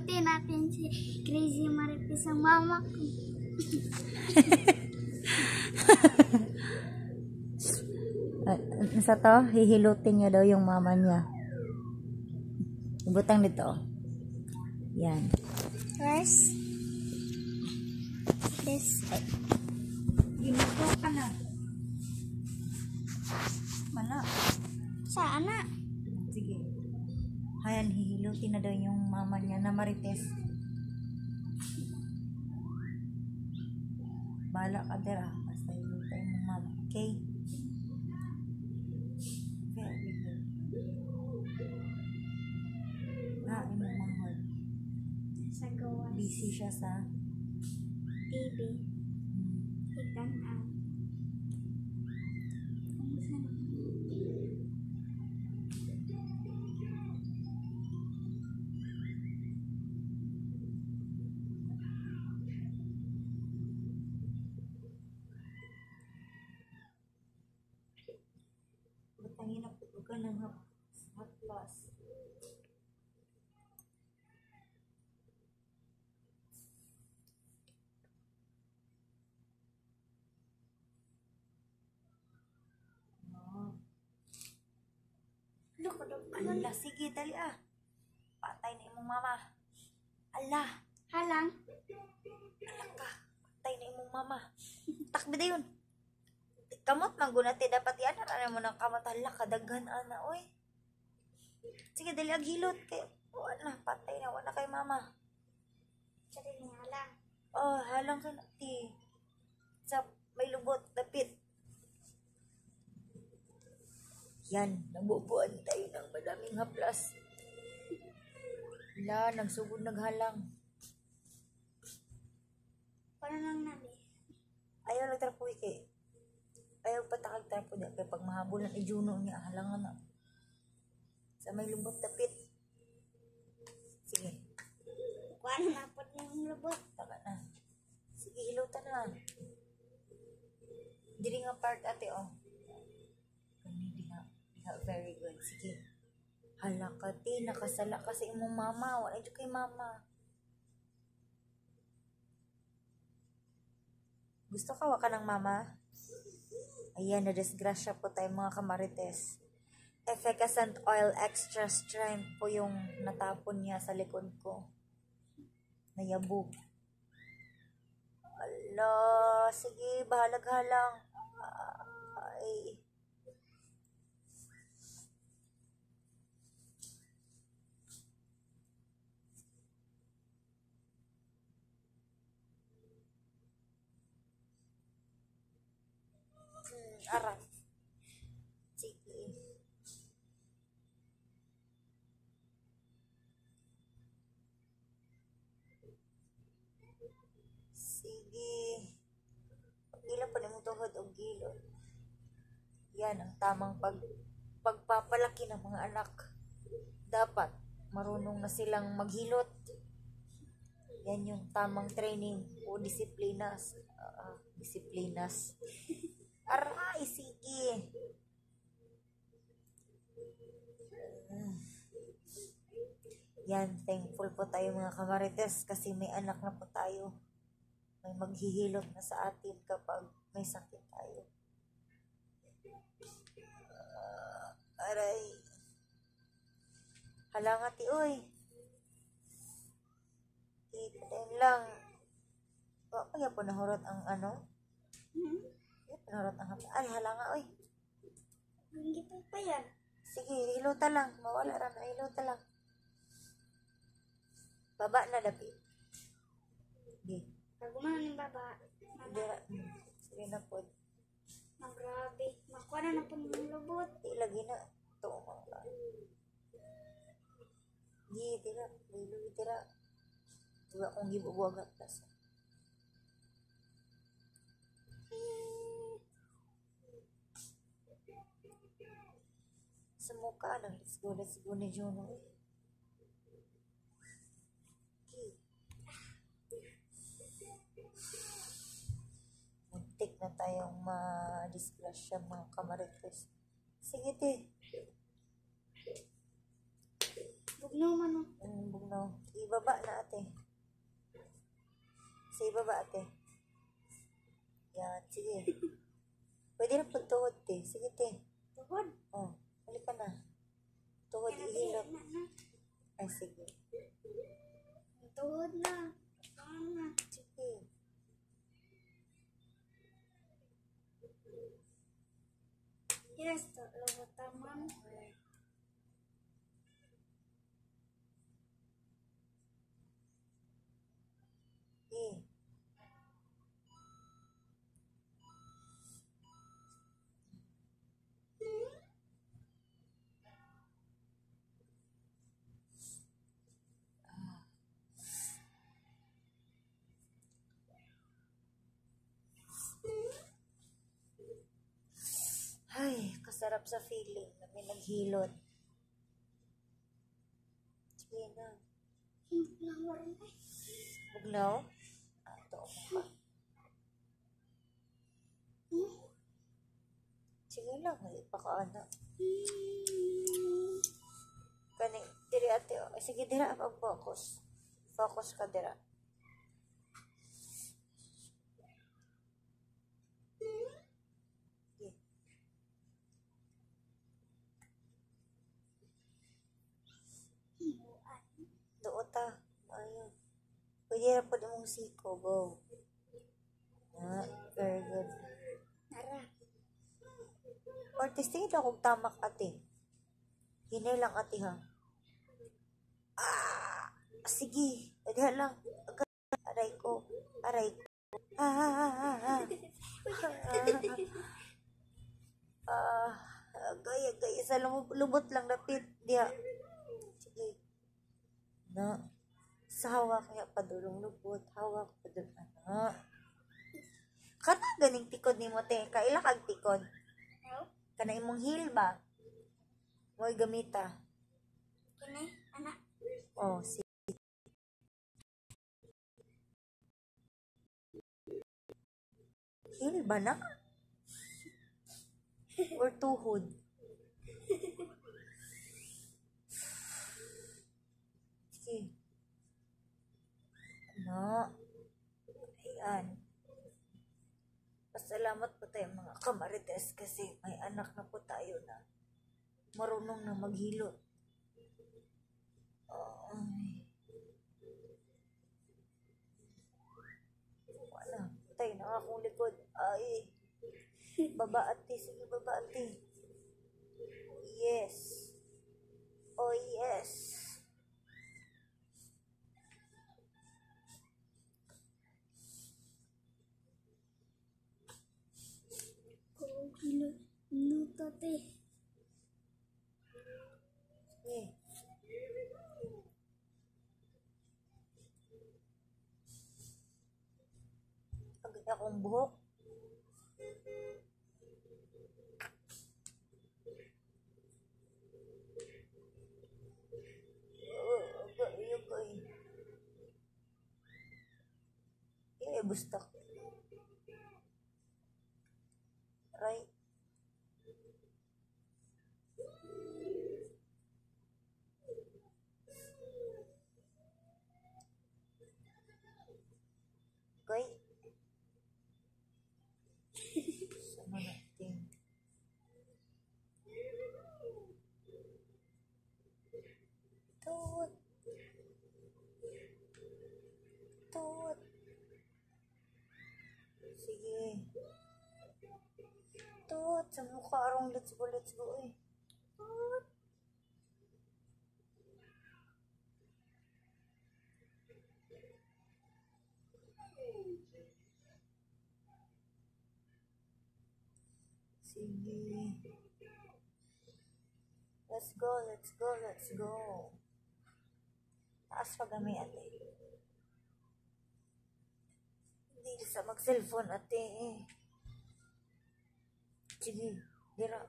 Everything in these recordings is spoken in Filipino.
Hihilutin natin si Crazy Marites ang mama ko. Sa to, hihilutin niya daw yung mama niya. Ibutang dito. Yan. First, this. Ginuto ka na. Mana? Sana. Sige. Ayan, hihilutin na daw yung mama niya na Marites. Bala ka dira. Basta hilutin yung mama. Okay? Very good. Imong manghod. Sa gawas. Busy siya sa TV. Ikan out. Butangin na po ka ng haplas. Allah, sige, dali ah. Patay na imong mama. Allah. Halang. Alam ka. Patay na imong mama. Takbi na yun. Kamot, mangguna ti dapat yan. Ano mo ng kamot. Allah, kadaghan ana, oy. Sige, dali aghilot. Wala, patay na. Wala kay mama. Sabi niya halang. Oh, halang ka na, ti. Sa may lubot, dapit. Yan, nabubuan tayo ng madaming haplas. Wala, nagsugod naghalang. Paano lang nabi? Ayaw nagtrapo kay. Ayaw patakag trapo niya. Kaya pag mahabol ng ijuno niya, halangan na. Sa may lubot dapit. Sige. Paano napot yung lubot? Tama na. Sige, hilutan na. Dili nga part ate, oh. Kani, diha. Very good. Sige. Hala ka, ti. Nakasala ka sa imong mama. Wala ito kay mama. Gusto ka wa ka ng mama? Ayan, na-disgrasya po tayo mga kamarites. Efficacent oil extra strength po yung natapon niya sa likod ko. Nayabog. Ala, sige, bahalag-halang. Ay. Aray. Sige. Sige. Ilan pa mo tuhod o gilod. Yan ang tamang pagpapalaki ng mga anak. Dapat marunong na silang maghilot. Yan yung tamang training o disiplinas. Disiplinas. Aray, sige. Yan, thankful po tayo mga kamarites kasi may anak na po tayo. May maghihilot na sa atin kapag may sakit tayo. Aray. Halangati, oy. Ipatayin lang. Kaya po nahurot ang ano? Pinurot ang hapla. Ay, halanga, oy. Hindi pa yan. Sige, hilota lang. Mawala rin na, hilota lang. Baba na, dapit. Sige. Pagumana ng baba. Sige na po. Grabe. Makuha na po ng lubot. Ilagi na. Ito, mga. Sige, tira. Liluwi, tira. Diba kung gibubuwag at tas. Sa mukha lang. Let's go na Juno. Okay. Muntik na tayong ma-disgrasya mga kamarites. Sige, te. Bugnaw man o. Bugnaw. ibaba na ate. Sa ibaba ate. Yan, sige. Pwede na pagtuhod te. Sige te. Tuhod. Oh, halika na. Tuhod, ihilot. Ay, sige. Tuhod na. Ano? Sige. Yes, to. Lubot taman. Eh. Ay, kasarap sa feeling na may naghilot. Sige na. Nawar na. Bugnaw? Ah, ito ako pa. Sige lang, ipakaana. Kani, diri ate, oh. Sige, dira, pag-focus. Focus ka, dira. Sige. Doota. Ayun. Pwede na po mong siko, go. Ah, very good. Nara. Or testingin akong tamak ate. Hinay lang ate ha. Ah! Sige. Pwede lang. Aray ko. Aray ko. Gaya. Sa lubot lang napit. Diya. Sige. Na. Sa hawak kaya padulong lubot. Hawak padulong. Ano? Kana ganing tikod ni mo te. Kaila kag tikod. Kana imong heel ba? Mo'y gamita. Kini, anak. Oh, si. Heel ba na? Or tuhod? Sige. Ano? Ayan. Pasalamat po tayo mga kamarites kasi may anak na po tayo na marunong na maghilot. Wala. Tayo na akong likod. Ay. Baba ate. Sige, baba ate. Yes. Oh, yes. Kung nuto te. Sige. Agad akong buhok. Agay. Bustak. Right. Okay. Sama natin. Tut. Sige. Tut. Sa mukha arong let's go eh. Tut. Sige. Let's go. Taas pa kami ate. Hindi sa mag-cellphone ate. Sige, dira.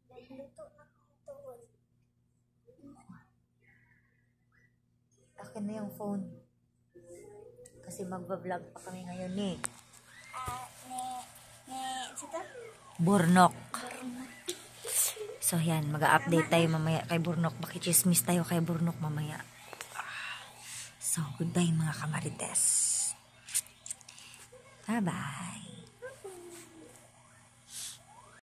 Nagluto na akong tuhod. Akin na yung phone. Kasi magbablog pa kami ngayon eh. Sita? Burnok. So yan, mag-update tayo mamaya kay Burnok. Makichismis tayo kay Burnok mamaya. So, goodbye mga kamarites. Bye-bye.